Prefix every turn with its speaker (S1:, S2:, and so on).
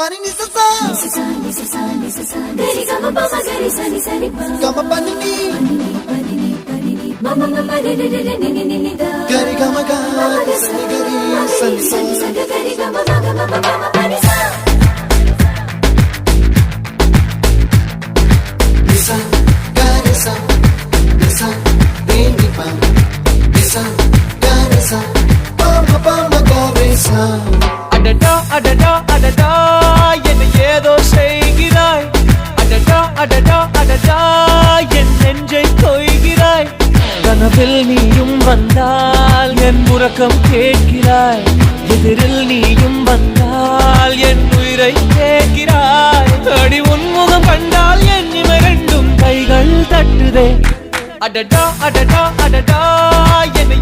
S1: pani ni sa sa gari gama pa ma gari sa ni pa gama pani ni mama mama ni ni da gari gama ga sa ni gari sa ni gari gama mama pani sa nisa gari sa nisa ni pa nisa gari sa mama gari sa
S2: அடடா அடடா அடடா என்ன ஏதோ செய்கிறாய் அடடா அடடா அடடா என் நெஞ்சை கொய்கிறாய் கனவில் நீயும் வந்தால் என் உறக்கம் கேட்கிறாய் எதிரில் நீயும் வந்தால் என் உயிரை கேட்கிறாய் அடி உன்முகம் கண்டால் என் இமை ரெண்டும் கைகள் தட்டுதே அடடா அடடா அடடா என்ன